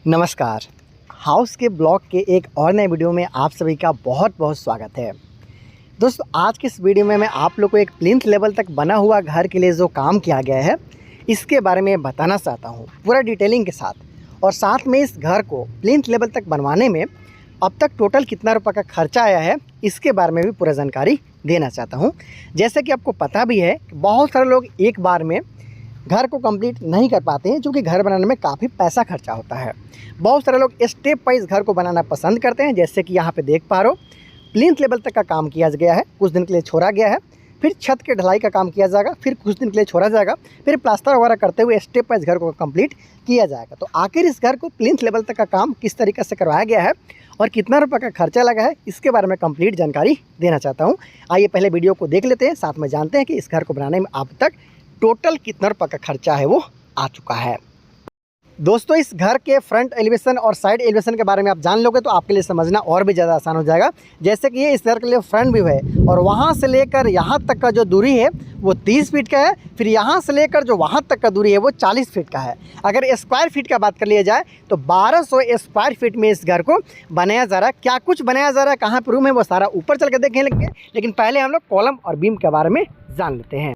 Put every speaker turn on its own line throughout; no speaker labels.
नमस्कार। हाउस के ब्लॉग के एक और नए वीडियो में आप सभी का बहुत बहुत स्वागत है। दोस्तों, आज के इस वीडियो में मैं आप लोग को एक प्लिंथ लेवल तक बना हुआ घर के लिए जो काम किया गया है इसके बारे में बताना चाहता हूँ पूरा डिटेलिंग के साथ, और साथ में इस घर को प्लिंथ लेवल तक बनवाने में अब तक टोटल कितना रुपये का खर्चा आया है इसके बारे में भी पूरा जानकारी देना चाहता हूँ। जैसे कि आपको पता भी है, बहुत सारे लोग एक बार में घर को कंप्लीट नहीं कर पाते हैं, क्योंकि घर बनाने में काफ़ी पैसा खर्चा होता है। बहुत सारे लोग स्टेप वाइज घर को बनाना पसंद करते हैं। जैसे कि यहाँ पे देख पा रहे हो, प्लिंथ लेवल तक का काम किया गया है, कुछ दिन के लिए छोड़ा गया है, फिर छत के ढलाई का काम किया जाएगा, फिर कुछ दिन के लिए छोड़ा जाएगा, फिर प्लास्टर वगैरह करते हुए स्टेप वाइज घर को कंप्लीट किया जाएगा। तो आखिर इस घर को प्लिंथ लेवल तक का काम किस तरीके से करवाया गया है और कितना रुपये का खर्चा लगा है इसके बारे में कंप्लीट जानकारी देना चाहता हूँ। आइए पहले वीडियो को देख लेते हैं, साथ में जानते हैं कि इस घर को बनाने में अब तक टोटल कितना रुपये का खर्चा है वो आ चुका है। दोस्तों, इस घर के फ्रंट एलिवेशन और साइड एलिवेशन के बारे में आप जान लोगे तो आपके लिए समझना और भी ज़्यादा आसान हो जाएगा। जैसे कि ये इस घर के लिए फ्रंट व्यू है, और वहाँ से लेकर यहाँ तक का जो दूरी है वो 30 फीट का है, फिर यहाँ से लेकर जो वहाँ तक का दूरी है वो 40 फीट का है। अगर स्क्वायर फीट का बात कर लिया जाए तो 1200 स्क्वायर फीट में इस घर को बनाया जा रहा है। क्या कुछ बनाया जा रहा है, कहाँ पर रूम है, वो सारा ऊपर चल के देखें लेंगे, लेकिन पहले हम लोग कॉलम और बीम के बारे में जान लेते हैं।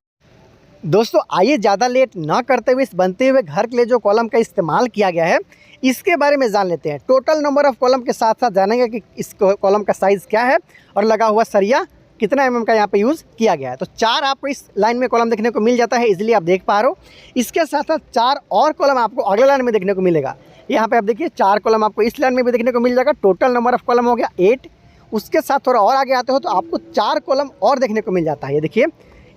दोस्तों, आइए ज़्यादा लेट ना करते हुए इस बनते हुए घर के लिए जो कॉलम का इस्तेमाल किया गया है इसके बारे में जान लेते हैं। टोटल नंबर ऑफ़ कॉलम के साथ साथ जानेंगे कि इस कॉलम का साइज़ क्या है और लगा हुआ सरिया कितना एमएम का यहाँ पे यूज़ किया गया है। तो 4 आपको इस लाइन में कॉलम देखने को मिल जाता है, इजीली आप देख पा रहे हो। इसके साथ साथ 4 और कॉलम आपको अगले लाइन में देखने को मिलेगा। यहाँ पर आप देखिए 4 कॉलम आपको इस लाइन में भी देखने को मिल जाएगा। टोटल नंबर ऑफ़ कॉलम हो गया 8। उसके साथ थोड़ा और आगे आते हो तो आपको 4 कॉलम और देखने को मिल जाता है। ये देखिए,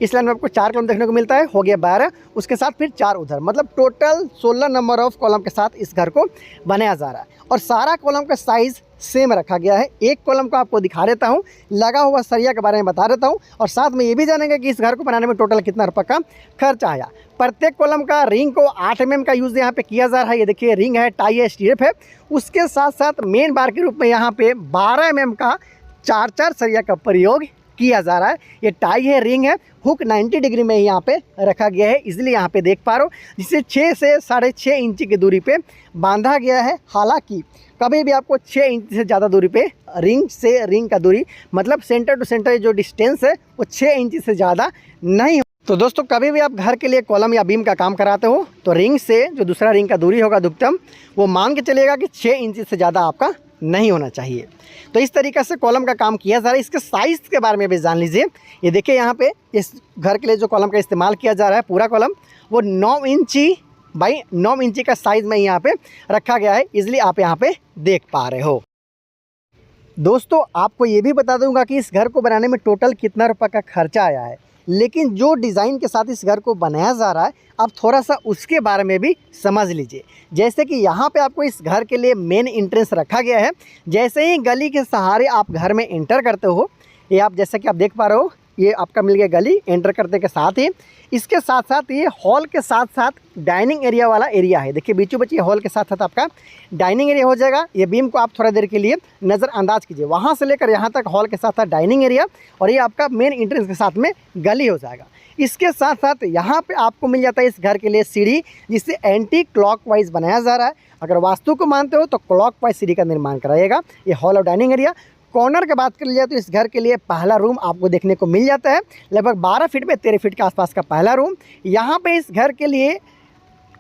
इस लाइन में आपको 4 कॉलम देखने को मिलता है, हो गया 12। उसके साथ फिर 4 उधर, मतलब टोटल 16 नंबर ऑफ कॉलम के साथ इस घर को बनाया जा रहा है। और सारा कॉलम का साइज़ सेम रखा गया है। एक कॉलम को आपको दिखा देता हूँ, लगा हुआ सरिया के बारे में बता देता हूँ, और साथ में ये भी जानेंगे कि इस घर को बनाने में टोटल कितना रुपये का खर्च आया। प्रत्येक कॉलम का रिंग को 8 mm का यूज़ यहाँ पे किया जा रहा है। ये देखिए, रिंग है, टाई है, स्टीप है। उसके साथ साथ मेन बार के रूप में यहाँ पे 12 mm का 4-4 सरिया का प्रयोग किया जा रहा है। ये टाई है, रिंग है, हुक 90 डिग्री में यहाँ पे रखा गया है, इसलिए यहाँ पे देख पा रहे हो, जिसे 6 से 6.5 इंच की दूरी पे बांधा गया है। हालांकि कभी भी आपको 6 इंच से ज़्यादा दूरी पे रिंग से रिंग का दूरी, मतलब सेंटर टू सेंटर जो डिस्टेंस है वो 6 इंच से ज़्यादा नहीं हो। तो दोस्तों, कभी भी आप घर के लिए कॉलम या बीम का काम कराते हो तो रिंग से जो दूसरा रिंग का दूरी होगा अधिकतम, वो मान के चलिएगा कि 6 इंच से ज़्यादा आपका नहीं होना चाहिए। तो इस तरीक़े से कॉलम का काम किया जा रहा है। इसके साइज़ के बारे में भी जान लीजिए। ये देखिए, यहाँ पे इस घर के लिए जो कॉलम का इस्तेमाल किया जा रहा है, पूरा कॉलम वो 9 इंची बाई 9 इंची का साइज़ में यहाँ पे रखा गया है, इसलिए आप यहाँ पे देख पा रहे हो। दोस्तों, आपको ये भी बता दूंगा कि इस घर को बनाने में टोटल कितना रुपये का खर्चा आया है, लेकिन जो डिज़ाइन के साथ इस घर को बनाया जा रहा है आप थोड़ा सा उसके बारे में भी समझ लीजिए। जैसे कि यहाँ पे आपको इस घर के लिए मेन एंट्रेंस रखा गया है। जैसे ही गली के सहारे आप घर में एंटर करते हो, ये आप जैसे कि आप देख पा रहे हो, ये आपका मिल गया गली एंटर करने के साथ ही। इसके साथ साथ ये हॉल के साथ साथ डाइनिंग एरिया वाला एरिया है। देखिए, बीचों बीच ये हॉल के साथ साथ आपका डाइनिंग एरिया हो जाएगा। ये बीम को आप थोड़ा देर के लिए नज़रअंदाज कीजिए। वहाँ से लेकर यहाँ तक हॉल के साथ साथ डाइनिंग एरिया, और ये आपका मेन एंट्रेंस के साथ में गली हो जाएगा। इसके साथ साथ यहाँ पे आपको मिल जाता है इस घर के लिए सीढ़ी, जिससे एंटी क्लॉकवाइज बनाया जा रहा है। अगर वास्तु को मानते हो तो क्लॉकवाइज सीढ़ी का निर्माण कराइएगा। ये हॉल और डाइनिंग एरिया। कॉर्नर की बात कर लिया तो इस घर के लिए पहला रूम आपको देखने को मिल जाता है। लगभग 12 फीट में 13 फीट के आसपास का पहला रूम। यहाँ पे इस घर के लिए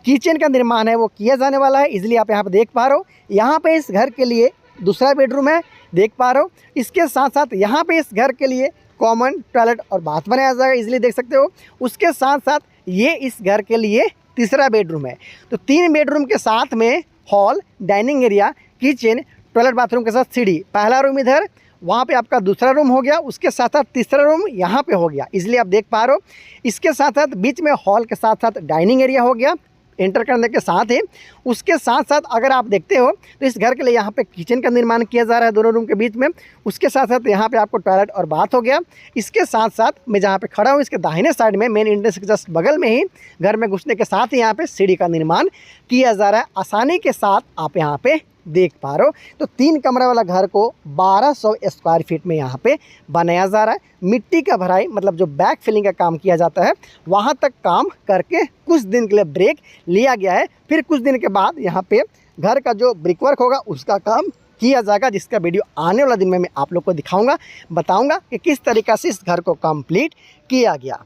किचन का निर्माण है वो किया जाने वाला है, इसलिए आप यहाँ पे देख पा रहे हो। यहाँ पे इस घर के लिए दूसरा बेडरूम है, देख पा रहे हो। इसके साथ साथ यहाँ पे इस घर के लिए कॉमन टॉयलेट और बाथ बनाया जाएगा, इसलिए देख सकते हो। उसके साथ साथ ये इस घर के लिए तीसरा बेडरूम है। तो 3 बेडरूम के साथ में hall, dining area, kitchen, toilet, bathroom के साथ सीढ़ी। पहला रूम इधर, वहाँ पे आपका दूसरा रूम हो गया, उसके साथ साथ तीसरा रूम यहाँ पे हो गया, इसलिए आप देख पा रहे हो। इसके साथ साथ बीच में हॉल के साथ साथ डाइनिंग एरिया हो गया एंटर करने के साथ ही। उसके साथ साथ अगर आप देखते हो तो इस घर के लिए यहाँ पे किचन का निर्माण किया जा रहा है दोनों रूम के बीच में। उसके साथ साथ यहाँ पे आपको टॉयलेट और बाथ हो गया। इसके साथ साथ मैं जहाँ पे खड़ा हूँ इसके दाहिने साइड में मेन एंट्रेंस के जस्ट बगल में ही घर में घुसने के साथ ही यहाँ पे सीढ़ी का निर्माण किया जा रहा है। आसानी के साथ आप यहाँ पे देख पा रहे हो। तो 3 कमरे वाला घर को 1200 स्क्वायर फीट में यहाँ पे बनाया जा रहा है। मिट्टी का भराई मतलब जो बैक फिलिंग का काम किया जाता है वहाँ तक काम करके कुछ दिन के लिए ब्रेक लिया गया है। फिर कुछ दिन के बाद यहाँ पे घर का जो ब्रिकवर्क होगा उसका काम किया जाएगा, जिसका वीडियो आने वाला दिन में मैं आप लोग को दिखाऊंगा, बताऊंगा कि किस तरीक़ा से इस घर को कंप्लीट किया गया।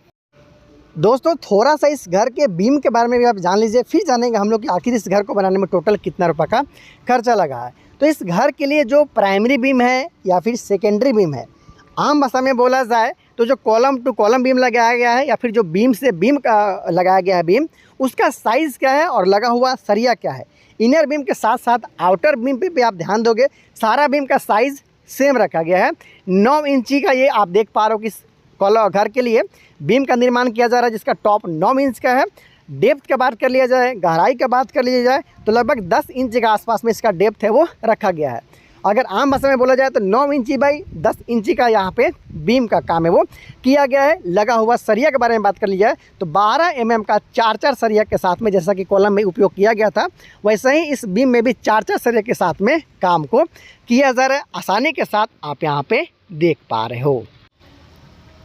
दोस्तों थोड़ा सा इस घर के बीम के बारे में भी आप जान लीजिए, फिर जानेंगे हम लोग कि आखिर इस घर को बनाने में टोटल कितना रुपये का खर्चा लगा है। तो इस घर के लिए जो प्राइमरी बीम है या फिर सेकेंडरी बीम है, आम भाषा में बोला जाए तो जो कॉलम टू कॉलम बीम लगाया गया है या फिर जो बीम से बीम का लगाया गया है बीम, उसका साइज़ क्या है और लगा हुआ सरिया क्या है। इनर बीम के साथ साथ आउटर बीम पे भी आप ध्यान दोगे सारा बीम का साइज़ सेम रखा गया है। 9 इंची का ये आप देख पा रहे हो कि घर के लिए बीम का निर्माण किया जा रहा है, जिसका टॉप 9 इंच का है। डेप्थ की बात कर लिया जाए, गहराई की बात कर लिया जाए तो लगभग 10 इंच के आसपास में इसका डेप्थ है वो रखा गया है। अगर आम भाषा में बोला जाए तो 9 इंची बाई 10 इंची का यहाँ पे बीम का काम है वो किया गया है। लगा हुआ सरिया के बारे में बात कर ली जाए तो 12 mm का 4-4 सरिया के साथ में, जैसा कि कॉलम में उपयोग किया गया था वैसे ही इस बीम में भी 4-4 सरिया के साथ में काम को किया जा रहा है। आसानी के साथ आप यहाँ पे देख पा रहे हो।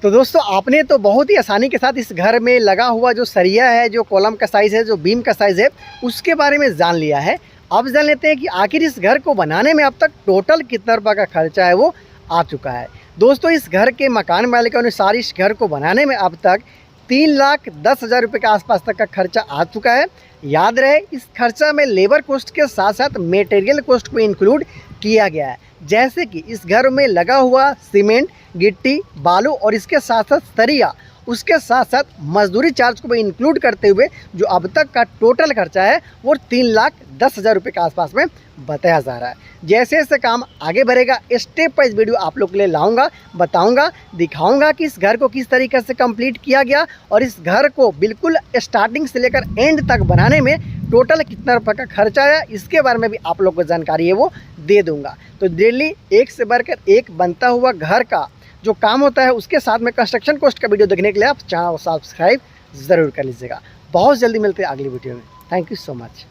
तो दोस्तों आपने तो बहुत ही आसानी के साथ इस घर में लगा हुआ जो सरिया है, जो कॉलम का साइज़ है, जो बीम का साइज़ है, उसके बारे में जान लिया है। अब जान लेते हैं कि आखिर इस घर को बनाने में अब तक टोटल कितना रुपये का खर्चा है वो आ चुका है। दोस्तों इस घर के मकान मालिक के अनुसार इस घर को बनाने में अब तक 3,10,000 रुपये के आसपास तक का खर्चा आ चुका है। याद रहे इस खर्चा में लेबर कॉस्ट के साथ साथ मटेरियल कॉस्ट को इंक्लूड किया गया है, जैसे कि इस घर में लगा हुआ सीमेंट, गिट्टी, बालू और इसके साथ साथ सरिया, उसके साथ साथ मजदूरी चार्ज को भी इंक्लूड करते हुए जो अब तक का टोटल खर्चा है वो 3,10,000 रुपये के आसपास में बताया जा रहा है। जैसे जैसे काम आगे बढ़ेगा स्टेप वाइज वीडियो आप लोग के लिए लाऊंगा, बताऊंगा, दिखाऊंगा कि इस घर को किस तरीके से कंप्लीट किया गया और इस घर को बिल्कुल स्टार्टिंग से लेकर एंड तक बनाने में टोटल कितना रुपये का खर्चा आया, इसके बारे में भी आप लोग को जानकारी है वो दे दूँगा। तो डेली एक से बढ़कर एक बनता हुआ घर का जो काम होता है उसके साथ में कंस्ट्रक्शन कॉस्ट का वीडियो देखने के लिए आप चैनल को सब्सक्राइब ज़रूर कर लीजिएगा। बहुत जल्दी मिलते हैं अगली वीडियो में। Thank you so much.